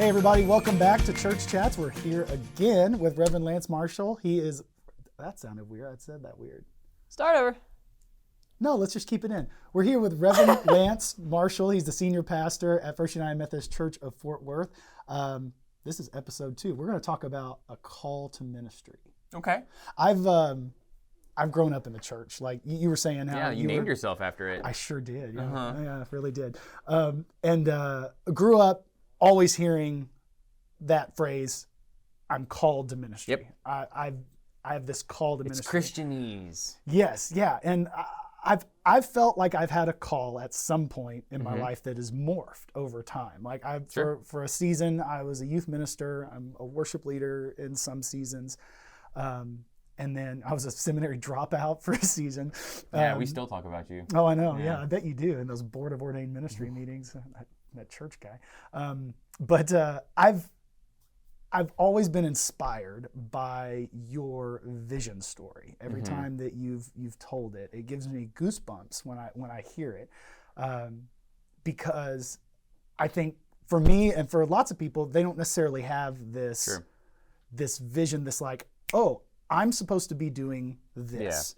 Hey everybody, welcome back to Church Chats. We're here again with Reverend Lance Marshall. That sounded weird. I said that weird. Start over. No, let's just keep it in. We're here with Reverend Lance Marshall. He's the senior pastor at First United Methodist Church of Fort Worth. This is episode 2. We're going to talk about a call to ministry. Okay. I've grown up in the church, like you were saying. How you named yourself after it. I sure did. Yeah, Uh-huh. Yeah, I really did. And grew up always hearing that phrase, "I'm called to ministry." Yep. I have this call to ministry. It's Christianese. Yes, yeah, and I've felt like I've had a call at some point in my life that has morphed over time. Like for a season, I was a youth minister. I'm a worship leader in some seasons. And then I was a seminary dropout for a season. Yeah, we still talk about you. Oh, I know. Yeah, I bet you do in those board of ordained ministry meetings. That church guy. But I've always been inspired by your vision story. Every time that you've told it, it gives me goosebumps when I hear it, because I think for me and for lots of people, they don't necessarily have this vision. This like, oh, I'm supposed to be doing this.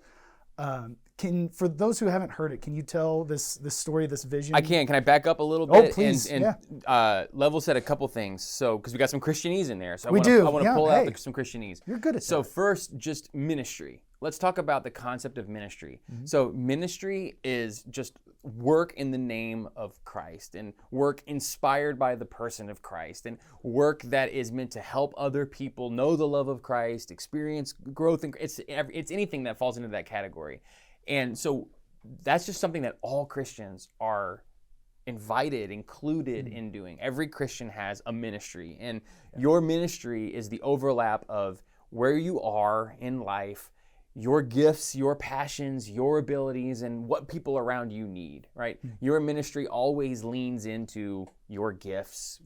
Yeah. For those who haven't heard it, can you tell this story, this vision? I can. Can I back up a little bit? Oh, please. And level set a couple things. So, because we got some Christianese in there. So I want to pull out some Christianese. You're good at that. So first, just ministry. Let's talk about the concept of ministry. So ministry is just work in the name of Christ, and work inspired by the person of Christ, and work that is meant to help other people know the love of Christ, experience growth. It's anything that falls into that category. And so that's just something that all Christians are included in doing. Every Christian has a ministry, and your ministry is the overlap of where you are in life, your gifts, your passions, your abilities, and what people around you need, right? Your ministry always leans into your gifts,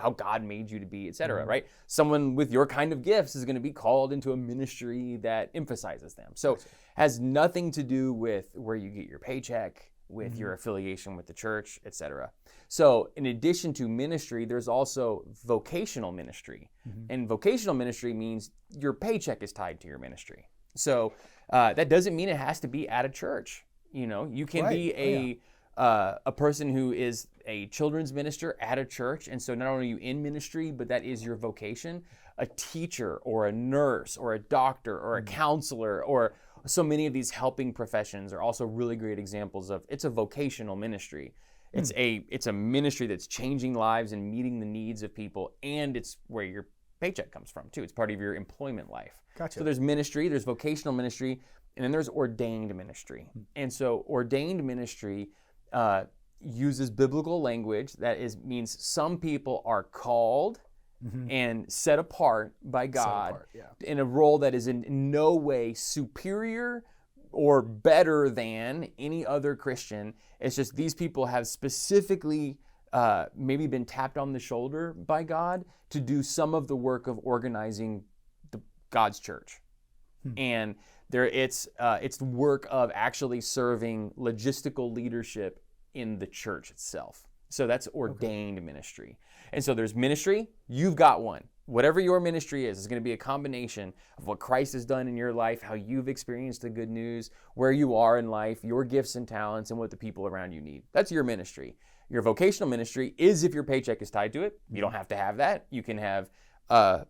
how God made you to be, etc., right? Someone with your kind of gifts is going to be called into a ministry that emphasizes them. So has nothing to do with where you get your paycheck, with your affiliation with the church, etc. So in addition to ministry, there's also vocational ministry. And vocational ministry means your paycheck is tied to your ministry. So that doesn't mean it has to be at a church. You know, you can be a person who is a children's minister at a church, and so not only are you in ministry, but that is your vocation. A teacher or a nurse or a doctor or a counselor, or so many of these helping professions are also really great examples of it's a vocational ministry. It's a ministry that's changing lives and meeting the needs of people, and it's where your paycheck comes from too. It's part of your employment life. Gotcha. So there's ministry, there's vocational ministry, and then there's ordained ministry. And so ordained ministry uses biblical language that means some people are called and set apart by God in a role that is in no way superior or better than any other Christian. It's just these people have specifically maybe been tapped on the shoulder by God to do some of the work of organizing God's church. And it's the work of actually serving logistical leadership in the church itself. So that's ordained ministry. And so there's ministry, you've got one. Whatever your ministry is going to be a combination of what Christ has done in your life, how you've experienced the good news, where you are in life, your gifts and talents, and what the people around you need. That's your ministry. Your vocational ministry is if your paycheck is tied to it. You don't have to have that. You can have the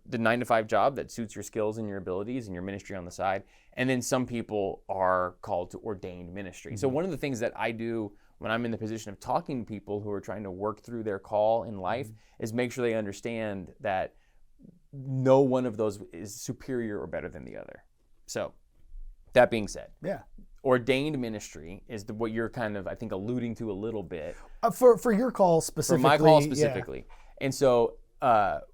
9-to-5 job that suits your skills and your abilities and your ministry on the side. And then some people are called to ordained ministry. So one of the things that I do when I'm in the position of talking to people who are trying to work through their call in life is make sure they understand that no one of those is superior or better than the other. So that being said, ordained ministry is what you're kind of, I think, alluding to a little bit. For your call specifically. For my call specifically. And so the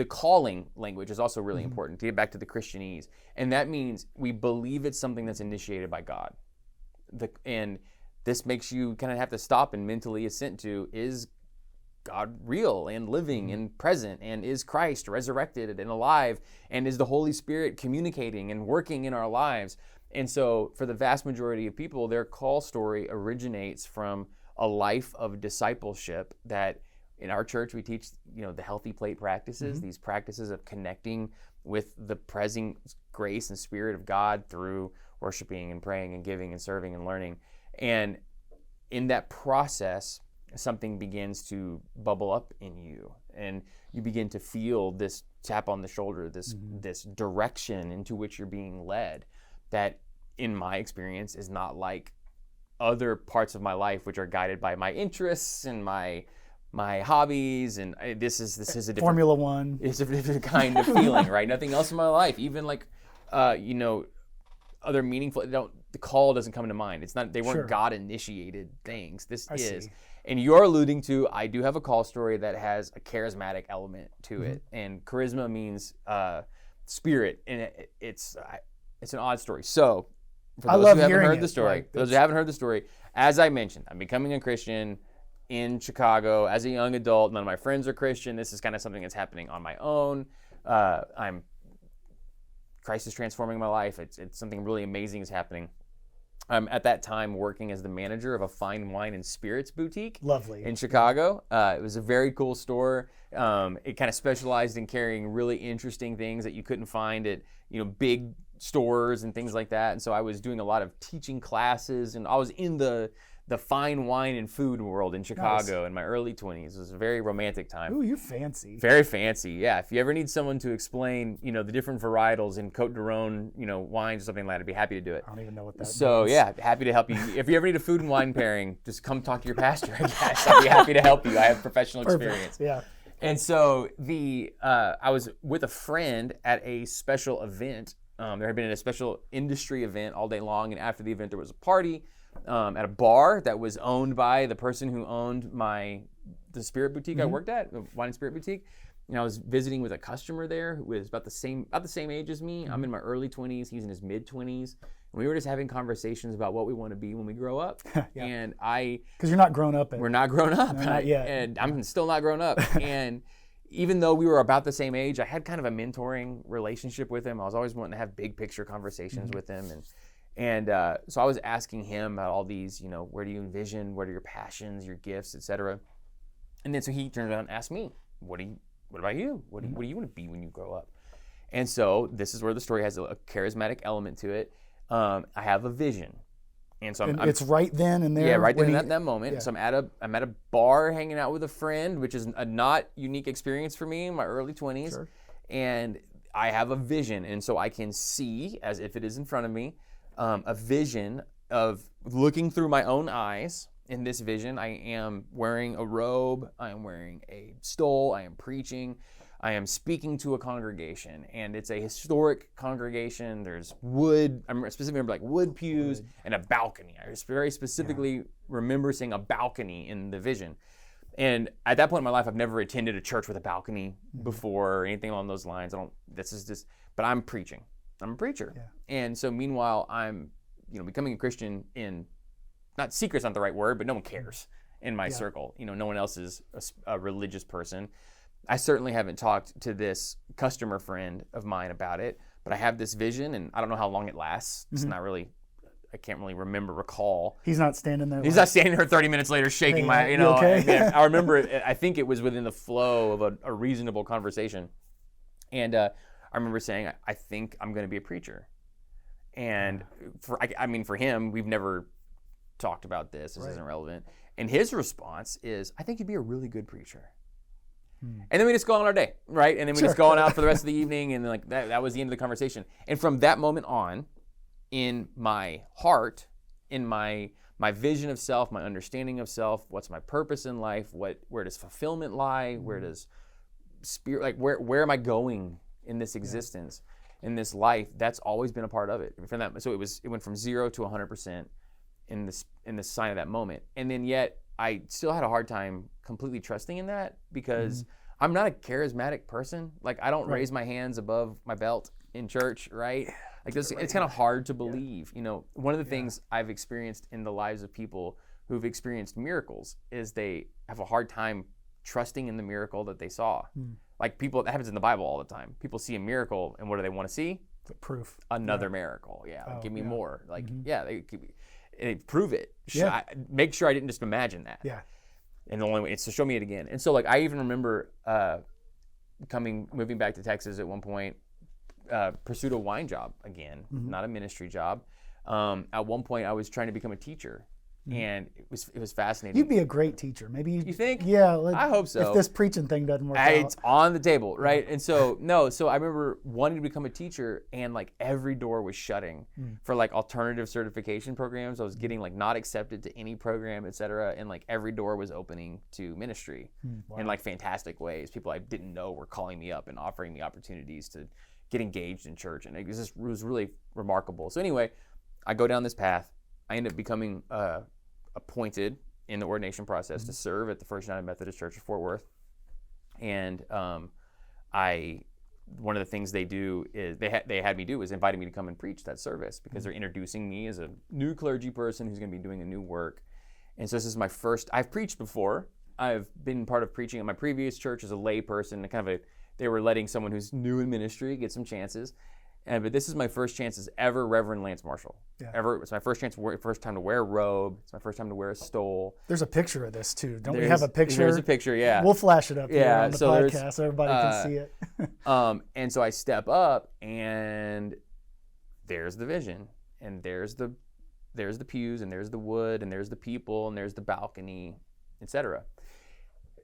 calling language is also really important to get back to the Christianese. And that means we believe it's something that's initiated by God. And this makes you kind of have to stop and mentally assent to, is God real and living and present? And is Christ resurrected and alive? And is the Holy Spirit communicating and working in our lives? And so for the vast majority of people, their call story originates from a life of discipleship that in our church, we teach, the healthy plate practices, these practices of connecting with the present grace and Spirit of God through worshiping and praying and giving and serving and learning. And in that process, something begins to bubble up in you, and you begin to feel this tap on the shoulder, this direction into which you're being led, that in my experience is not like other parts of my life, which are guided by my interests and my hobbies, and this is a different Formula One. It's a different kind of feeling, right? Nothing else in my life, even like other meaningful. The call doesn't come to mind. It's not. They weren't God initiated things. This is. See. And you're alluding to, I do have a call story that has a charismatic element to it, and charisma means spirit, and it's an odd story. So, for those who haven't heard the story, as I mentioned, I'm becoming a Christian in Chicago as a young adult. None of my friends are Christian. This is kind of something that's happening on my own. Christ is transforming my life. It's something really amazing is happening. I'm at that time working as the manager of a fine wine and spirits boutique. Lovely. In Chicago. It was a very cool store. It kind of specialized in carrying really interesting things that you couldn't find at big stores and things like that. And so I was doing a lot of teaching classes, and I was in the fine wine and food world in Chicago in my early 20s. It was a very romantic time. Ooh, you're fancy. Very fancy, yeah. If you ever need someone to explain, the different varietals in Côte d'Aron, wines or something like that, I'd be happy to do it. I don't even know what that means. So, yeah, happy to help you. If you ever need a food and wine pairing, just come talk to your pastor, I guess. I'd be happy to help you. I have professional experience. Yeah. And so I was with a friend at a special event. There had been a special industry event all day long, and after the event, there was a party at a bar that was owned by the person who owned the spirit boutique I worked at, the wine and spirit boutique. And I was visiting with a customer there who was about the same age as me. I'm in my early 20s. He's in his mid 20s. And we were just having conversations about what we want to be when we grow up. Yeah. And because you're not grown up. We're not grown up. No, not yet. And I'm still not grown up. And even though we were about the same age, I had kind of a mentoring relationship with him. I was always wanting to have big picture conversations with him. And so I was asking him about all these, where do you envision, what are your passions, your gifts, etc. And then so he turned around and asked me, what about you? What do you want to be when you grow up? And so this is where the story has a charismatic element to it. I have a vision. And so it's right then and there. Yeah, right then in that moment. Yeah. So I'm at a bar hanging out with a friend, which is a not unique experience for me in my early 20s. Sure. And I have a vision. And so I can see, as if it is in front of me, a vision of looking through my own eyes. In this vision, I am wearing a robe, I am wearing a stole, I am preaching, I am speaking to a congregation, and it's a historic congregation. There's wood, I specifically remember wood pews and a balcony. I very specifically remember seeing a balcony in the vision. And at that point in my life, I've never attended a church with a balcony before or anything along those lines. But I'm preaching. I'm a preacher. Yeah. And so meanwhile, I'm, becoming a Christian in, not secret's not the right word, but no one cares in my circle. No one else is a religious person. I certainly haven't talked to this customer friend of mine about it, but I have this vision, and I don't know how long it lasts. It's not really, I can't really recall. He's not standing there. He's not standing there 30 minutes later shaking my, you okay? I remember it, I think it was within the flow of a reasonable conversation. And I remember saying, I think I'm going to be a preacher. And for him, we've never talked about this. This isn't relevant. And his response is, I think you'd be a really good preacher. And then we just go on our day, right? And then we just go on out for the rest of the evening, and that was the end of the conversation. And from that moment on, in my heart, in my vision of self, my understanding of self, what's my purpose in life, where does fulfillment lie, where does spirit, where am I going in this existence, in this life? That's always been a part of it. From that, so it went from 0 to 100% in the sign of that moment. And then yet I still had a hard time completely trusting in that, because I'm not a charismatic person. I don't raise my hands above my belt in church, right? It's kind of hard to believe. One of the things I've experienced in the lives of people who've experienced miracles is they have a hard time trusting in the miracle that they saw. People, that happens in the Bible all the time. People see a miracle, and what do they want to see? The proof. Another miracle. Yeah, give me more. They prove it. Make sure I didn't just imagine that. Yeah. And the only way is to show me it again. And so like I even remember moving back to Texas at one point, pursued a wine job again, not a ministry job. At one point I was trying to become a teacher. And it was fascinating. You'd be a great teacher. Maybe you think? Yeah, I hope so. If this preaching thing doesn't work out, it's on the table, right? And so I remember wanting to become a teacher, and like every door was shutting for like alternative certification programs. I was getting like not accepted to any program, et cetera, and like every door was opening to ministry in like fantastic ways. People I didn't know were calling me up and offering me opportunities to get engaged in church, and it was really remarkable. So anyway, I go down this path. I end up becoming appointed in the ordination process to serve at the First United Methodist Church of Fort Worth. And one of the things they do is they had me do was inviting me to come and preach that service because they're introducing me as a new clergy person who's going to be doing a new work. And so this is my first. I've preached before. I've been part of preaching at my previous church as a lay person. They were letting someone who's new in ministry get some chances. But this is my first chance as ever Reverend Lance Marshall. Yeah. It's my first time to wear a robe. It's my first time to wear a stole. There's a picture of this too. Don't we have a picture? There's a picture, yeah. We'll flash it up here on the podcast so everybody can see it. And so I step up, and there's the vision, and there's the pews, and there's the wood, and there's the people, and there's the balcony, etc.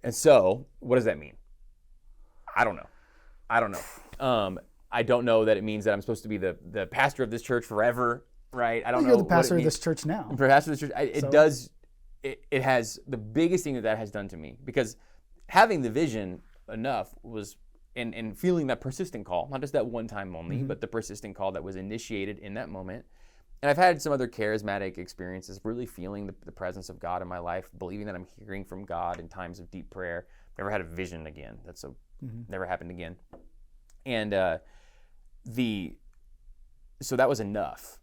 And so, what does that mean? I don't know. I don't know that it means that I'm supposed to be the pastor of this church forever, right? I don't know. You're the pastor of this church now. Pastor of this church. It has the biggest thing that has done to me, because having the vision enough was, and feeling that persistent call, not just that one time only, but the persistent call that was initiated in that moment. And I've had some other charismatic experiences, really feeling the presence of God in my life, believing that I'm hearing from God in times of deep prayer. Never had a vision again. Never happened again. And so that was enough.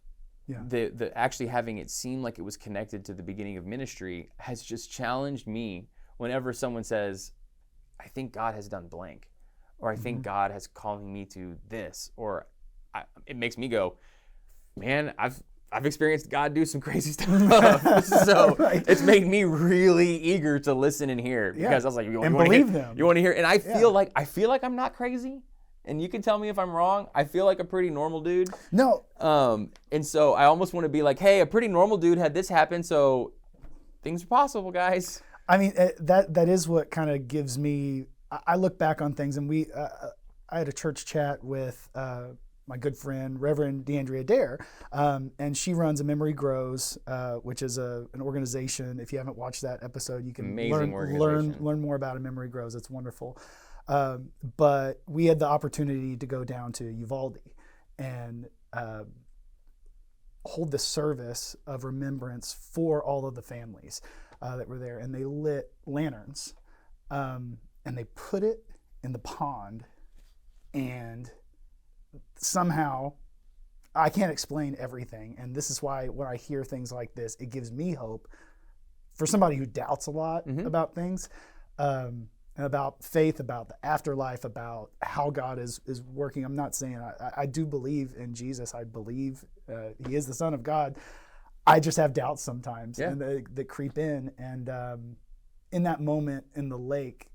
Yeah. The actually having it seem like it was connected to the beginning of ministry has just challenged me whenever someone says, I think God has done blank, or I think God has calling me to this, or it makes me go, man, I've experienced God do some crazy stuff. So it's made me really eager to listen and hear, because I was like, you want to hear? And I feel like I'm not crazy. And you can tell me if I'm wrong. I feel like a pretty normal dude. No. And so I almost want to be like, hey, a pretty normal dude had this happen, so things are possible, guys. I mean, that is what kind of gives me. I look back on things, and I had a church chat with my good friend Reverend DeAndrea Adair, and she runs A Memory Grows, which is an organization. If you haven't watched that episode, you can learn more about A Memory Grows. It's wonderful. But we had the opportunity to go down to Uvalde and hold the service of remembrance for all of the families that were there. And they lit lanterns, and they put it in the pond. And somehow, I can't explain everything. And this is why when I hear things like this, it gives me hope for somebody who doubts a lot about things. About faith, about the afterlife, about how God is working. I'm not saying I do believe in Jesus. I believe he is the Son of God. I just have doubts sometimes, and that creep in. And in that moment in the lake,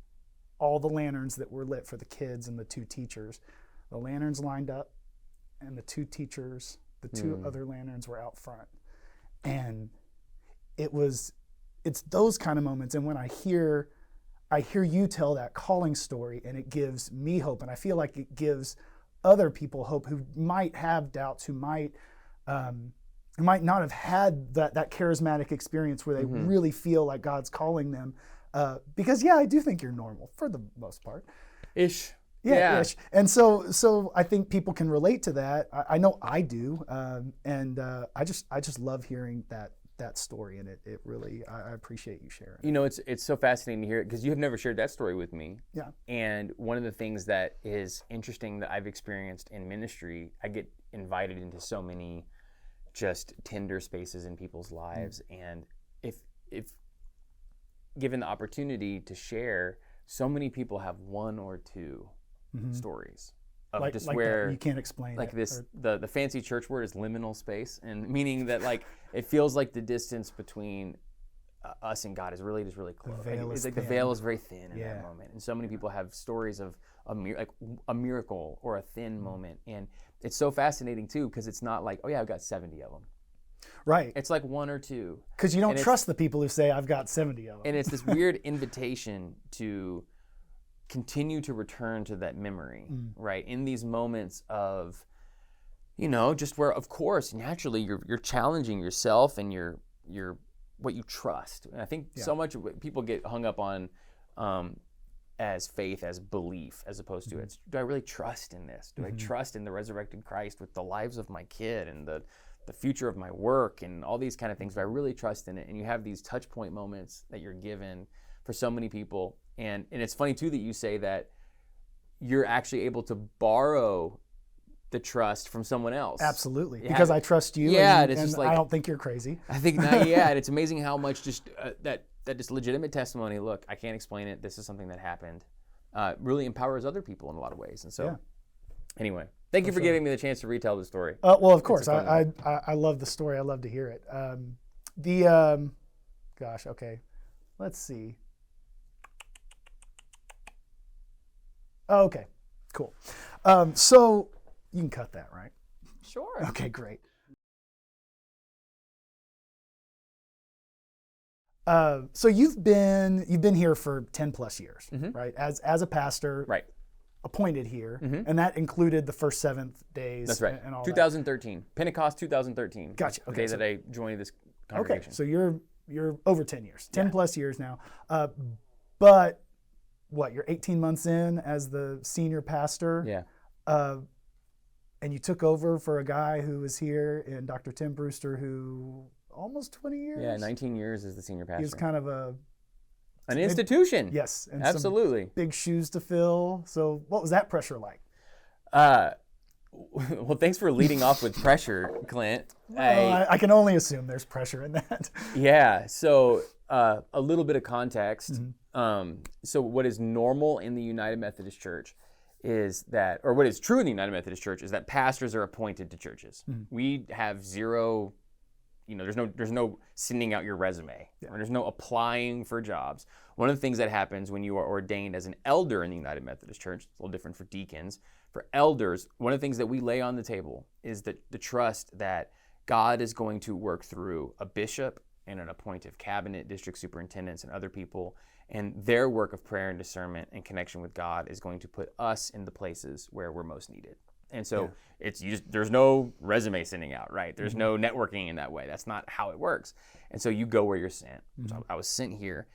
all the lanterns that were lit for the kids and the two teachers, the lanterns lined up, and the two teachers, the two other lanterns were out front. And it's those kind of moments. And when I hear you tell that calling story, and it gives me hope, and I feel like it gives other people hope who might have doubts, who might not have had that charismatic experience where they really feel like God's calling them. Because I do think you're normal for the most part. Ish. Yeah. Ish. And so I think people can relate to that. I know I do, and I just love hearing that story, and it really, I appreciate you sharing. You know, it's so fascinating to hear it, because you have never shared that story with me. Yeah. And one of the things that is interesting that I've experienced in ministry, I get invited into so many just tender spaces in people's lives, and if given the opportunity to share, so many people have one or two stories. Of just where you can't explain like it, this the fancy church word is liminal space, and meaning that like it feels like the distance between us and God is really just really close. veil It's is like the thin. veil is very thin in Yeah. that moment. And so many people have stories of like a miracle or a thin moment. And it's so fascinating too, because it's not like, oh yeah, I've got 70 of them. Right. It's like one or two. Because you don't and trust the people who say, I've got 70 of them. And it's this weird invitation to continue to return to that memory, right? In these moments of, just where, of course, naturally you're challenging yourself and you're what you trust. And I think so much of what people get hung up on as faith, as belief, as opposed to it's, do I really trust in this? Do I trust in the resurrected Christ with the lives of my kid and the future of my work and all these kind of things? Do I really trust in it? And you have these touch point moments that you're given for so many people. And it's funny too that you say that you're actually able to borrow the trust from someone else. Absolutely. Because I trust you and it's just like, I don't think you're crazy. I think not, and it's amazing how much just that just legitimate testimony, look, I can't explain it, this is something that happened, really empowers other people in a lot of ways. And so anyway, thank you for giving me the chance to retell the story. Well, of course. I love the story. I love to hear it. Gosh, okay. Let's see. Oh, okay, cool. So you can cut that, right? Sure. Okay, great. So you've been here for 10 plus years, right? As a pastor, Right. appointed here, and that included the first 7th days. That's right. And all 2013, Pentecost 2013. Gotcha. The Okay, day so- that I joined this that. congregation. Okay, so you're over 10 years, 10 plus years now. But what? You're 18 months in as the senior pastor. Yeah. And you took over for a guy who was here, in Dr. Tim Brewster, who almost 20 years. Yeah, 19 years as the senior pastor. He was kind of an institution. yes, and Absolutely. some big shoes to fill. So what was that pressure like? Well, thanks for leading off with pressure, Clint. I can only assume there's pressure in that. Yeah. So a little bit of context. Mm-hmm. So what is normal in the United Methodist Church is that, or what is true in the United Methodist Church is that pastors are appointed to churches. Mm-hmm. We have zero, there's no sending out your resume, or there's no applying for jobs. One of the things that happens when you are ordained as an elder in the United Methodist Church, it's a little different for deacons. For elders, one of the things that we lay on the table is that the trust that God is going to work through a bishop and an appointed cabinet, district superintendents, and other people, and their work of prayer and discernment and connection with God is going to put us in the places where we're most needed. And so there's no resume sending out, right? There's no networking in that way. That's not how it works. And so you go where you're sent. So I was sent here.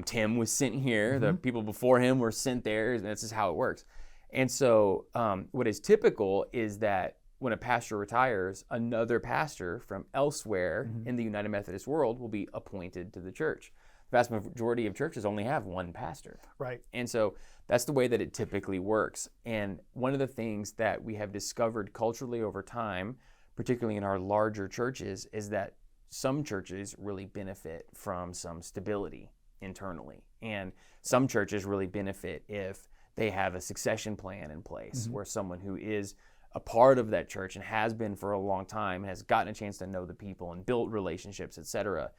Tim was sent here. The people before him were sent there. And this is how it works. And so what is typical is that when a pastor retires, another pastor from elsewhere in the United Methodist world will be appointed to the church. The vast majority of churches only have one pastor. Right. And so that's the way that it typically works. And one of the things that we have discovered culturally over time, particularly in our larger churches, is that some churches really benefit from some stability internally. And some churches really benefit if they have a succession plan in place where someone who is a part of that church and has been for a long time, has gotten a chance to know the people and build relationships, et cetera.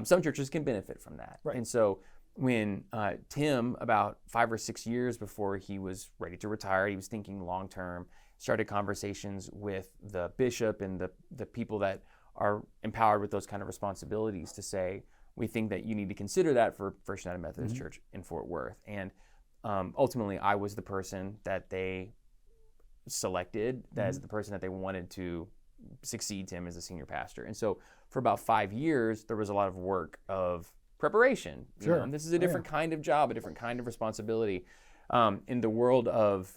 Some churches can benefit from that. Right. And so when Tim, about 5 or 6 years before he was ready to retire, he was thinking long term, started conversations with the bishop and the people that are empowered with those kind of responsibilities to say, we think that you need to consider that for First United Methodist Church in Fort Worth. And ultimately, I was the person that they selected as the person that they wanted to succeed Tim as a senior pastor. And so for about 5 years, there was a lot of work of preparation. Sure. And this is a different kind of job, a different kind of responsibility. In the world of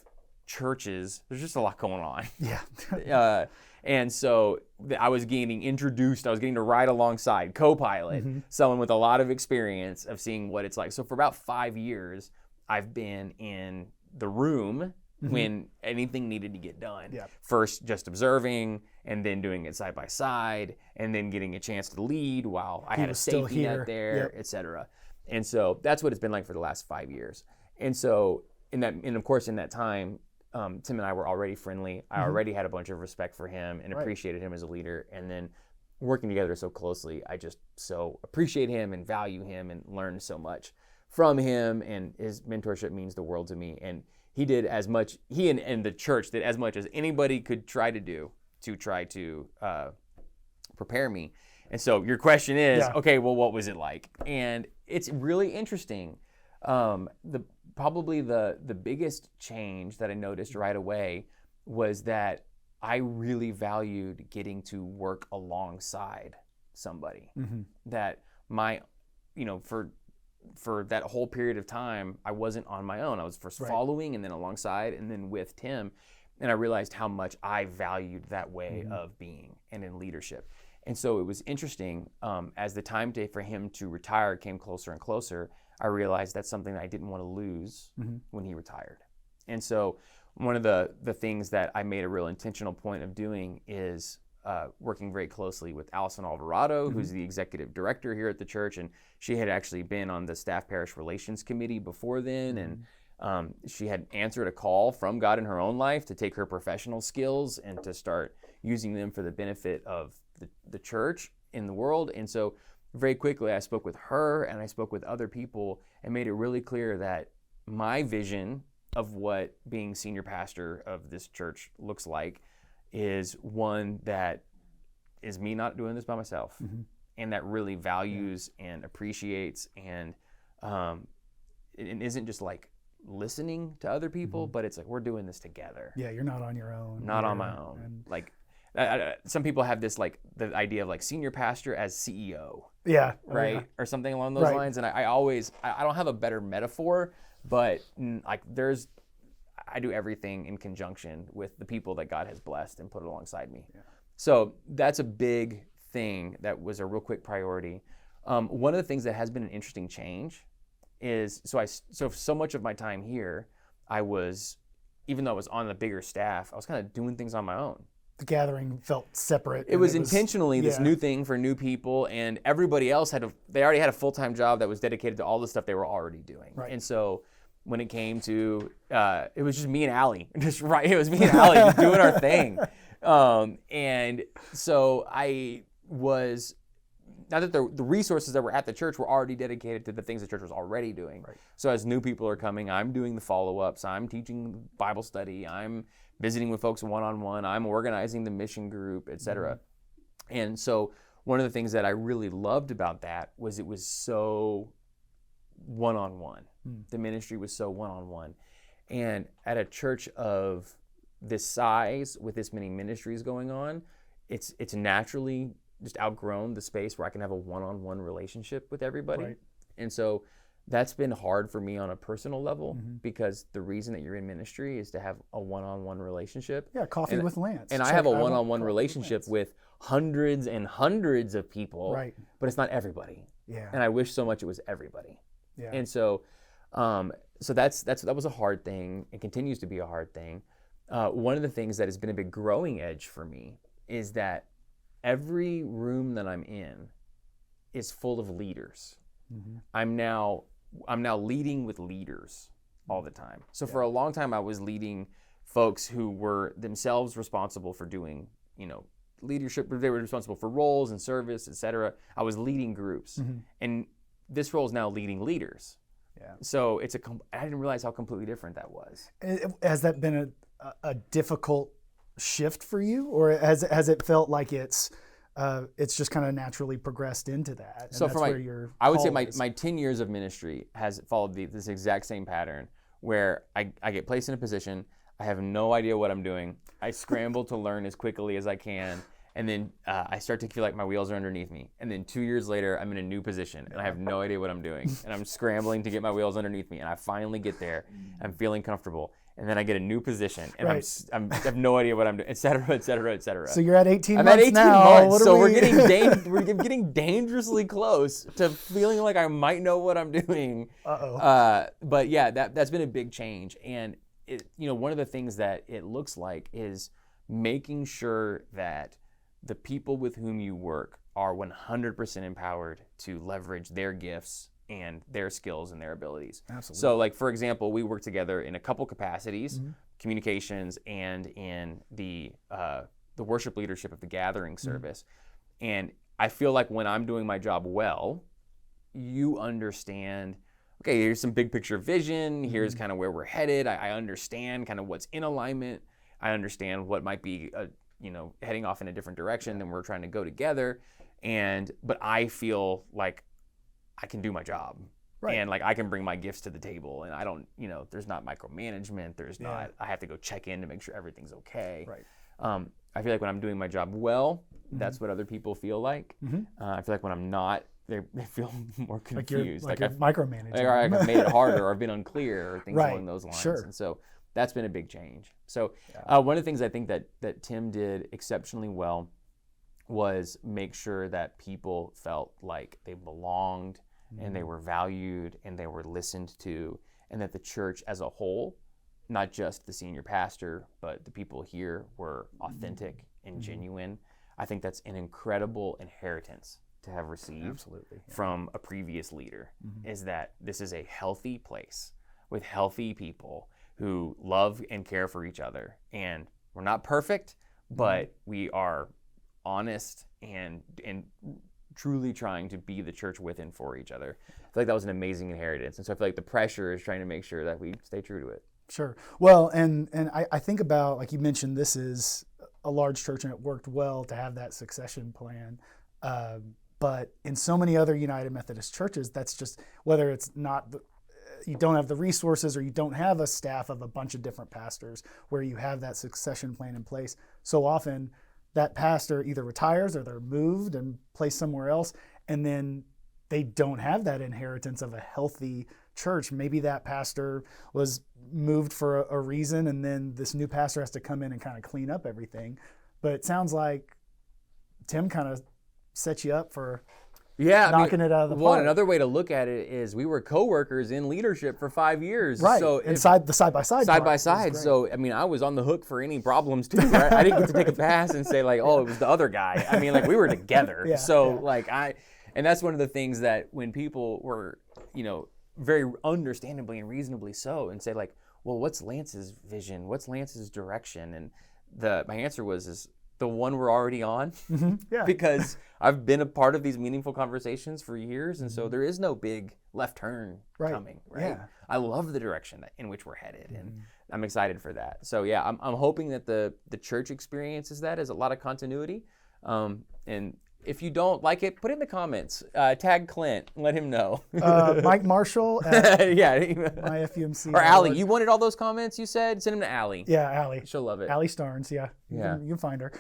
churches, there's just a lot going on. Yeah. And so I was getting introduced, I was getting to ride alongside, co-pilot, someone with a lot of experience of seeing what it's like. So for about 5 years, I've been in the room when anything needed to get done. Yeah. First just observing, and then doing it side by side, and then getting a chance to lead while I had a was still safety net here. there, Yep. et cetera. And so that's what it's been like for the last 5 years. And so and of course in that time, Tim and I were already friendly. I already had a bunch of respect for him and Right. appreciated him as a leader. And then working together so closely, I just so appreciate him and value him and learn so much from him, and his mentorship means the world to me. And he did as much, he and the church did as much as anybody could try to do to try to prepare me. And so your question is, okay, well, what was it like? And it's really interesting. Probably the biggest change that I noticed right away was that I really valued getting to work alongside somebody. That for that whole period of time, I wasn't on my own. I was first following and then alongside and then with Tim. And I realized how much I valued that way of being and in leadership. And so it was interesting, as the time for him to retire came closer and closer, I realized that's something that I didn't want to lose when he retired. And so one of the things that I made a real intentional point of doing is working very closely with Allison Alvarado, who's the executive director here at the church, and she had actually been on the staff parish relations committee before then, and she had answered a call from God in her own life to take her professional skills and to start using them for the benefit of the church in the world. And so very quickly I spoke with her and I spoke with other people and made it really clear that my vision of what being senior pastor of this church looks like is one that is me not doing this by myself, and that really values and appreciates and it isn't just like listening to other people, but it's like we're doing this together. Yeah, you're not on your own. Not on my own. And like some people have this like the idea of like senior pastor as CEO. Yeah. Right. Yeah. Or something along those lines. And I always don't have a better metaphor, but like I do everything in conjunction with the people that God has blessed and put alongside me. Yeah. So that's a big thing that was a real quick priority. One of the things that has been an interesting change is so much of my time here, even though I was on the bigger staff, I was kind of doing things on my own. The gathering felt separate. It was intentionally this new thing for new people, and everybody else they already had a full-time job that was dedicated to all the stuff they were already doing. Right. And so when it came to, it was just me and Allie, it was me and Allie just doing our thing. And so I was, now that the resources that were at the church were already dedicated to the things the church was already doing. Right. So as new people are coming, I'm doing the follow-ups, I'm teaching Bible study, I'm visiting with folks one-on-one, I'm organizing the mission group, et cetera. And so one of the things that I really loved about that was it was so one-on-one. The ministry was so one-on-one. And at a church of this size, with this many ministries going on, it's naturally just outgrown the space where I can have a one-on-one relationship with everybody. Right. And so that's been hard for me on a personal level, because the reason that you're in ministry is to have a one-on-one relationship. Yeah, coffee with Lance. And I have a one-on-one relationship with hundreds and hundreds of people, right, but it's not everybody. Yeah. And I wish so much it was everybody. Yeah. And so that was a hard thing and continues to be a hard thing. One of the things that has been a big growing edge for me is that every room that I'm in is full of leaders. I'm now leading with leaders all the time. So for a long time, I was leading folks who were themselves responsible for doing, leadership. They were responsible for roles and service, et cetera. I was leading groups, and this role is now leading leaders. Yeah. So I didn't realize how completely different that was. Has that been a difficult shift for you, or has it felt like it's just kind of naturally progressed into that? And so I would say my 10 years of ministry has followed this exact same pattern, where I get placed in a position, I have no idea what I'm doing, I scramble to learn as quickly as I can, and then I start to feel like my wheels are underneath me. And then 2 years later, I'm in a new position, and I have no idea what I'm doing. And I'm scrambling to get my wheels underneath me. And I finally get there. I'm feeling comfortable. And then I get a new position, and I have no idea what I'm doing, et cetera, et cetera, et cetera. So you're at 18 months now. I'm at 18 now. months, so we're getting dangerously close to feeling like I might know what I'm doing. But yeah, that's been a big change. And one of the things that it looks like is making sure that the people with whom you work are 100% empowered to leverage their gifts and their skills and their abilities. Absolutely. So like, for example, we work together in a couple capacities, communications and in the worship leadership of the gathering service. And I feel like when I'm doing my job well, you understand, okay, here's some big picture vision. Here's kind of where we're headed. I understand kind of what's in alignment. I understand what might be, heading off in a different direction than we're trying to go together. But I feel like I can do my job. Right. And like I can bring my gifts to the table, and I don't, there's not micromanagement. There's not, I have to go check in to make sure everything's okay. Right. I feel like when I'm doing my job well, that's what other people feel like. I feel like when I'm not, they feel more confused. Like you're micromanaging. Or I've made it harder, or been unclear, or things along those lines. Sure. And so that's been a big change. So one of the things I think that Tim did exceptionally well was make sure that people felt like they belonged, and they were valued, and they were listened to, and that the church as a whole, not just the senior pastor, but the people here were authentic and genuine. I think that's an incredible inheritance to have received from a previous leader, is that this is a healthy place with healthy people who love and care for each other. And we're not perfect, but we are honest and truly trying to be the church with and for each other. I feel like that was an amazing inheritance. And so I feel like the pressure is trying to make sure that we stay true to it. Sure. Well, and I think about, like you mentioned, this is a large church and it worked well to have that succession plan. But in so many other United Methodist churches, that's just, whether it's not, you don't have the resources, or you don't have a staff of a bunch of different pastors where you have that succession plan in place. So often that pastor either retires or they're moved and placed somewhere else, and then they don't have that inheritance of a healthy church. Maybe that pastor was moved for a reason, and then this new pastor has to come in and kind of clean up everything. But it sounds like Tim kind of set you up for knocking it out of the park. Another way to look at it is we were co-workers in leadership for 5 years. Right, so inside the side-by-side. Side-by-side. So, I mean, I was on the hook for any problems too, right? I didn't get to take a pass and say like, oh, it was the other guy. I mean, like we were together. And that's one of the things that when people were, very understandably and reasonably so, and say like, well, what's Lance's vision? What's Lance's direction? And my answer was the one we're already on, because I've been a part of these meaningful conversations for years, and so there is no big left turn coming, right? Yeah. I love the direction in which we're headed, and I'm excited for that. So yeah, I'm hoping that the church experiences that as a lot of continuity, and if you don't like it, put it in the comments. Tag Clint and let him know. Mike Marshall at MyFUMC. Or Allie. You wanted all those comments you said? Send them to Allie. Yeah, Allie. She'll love it. Allie Starnes, you can find her.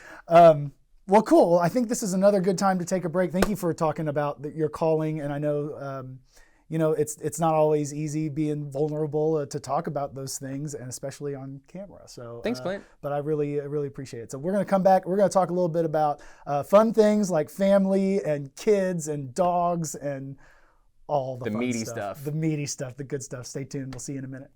Well, cool. Well, I think this is another good time to take a break. Thank you for talking about your calling. And I know, it's not always easy being vulnerable to talk about those things, and especially on camera. So thanks, Clint. But I really appreciate it. So we're going to come back. We're going to talk a little bit about fun things like family and kids and dogs and all the fun meaty stuff. The meaty stuff, the good stuff. Stay tuned. We'll see you in a minute.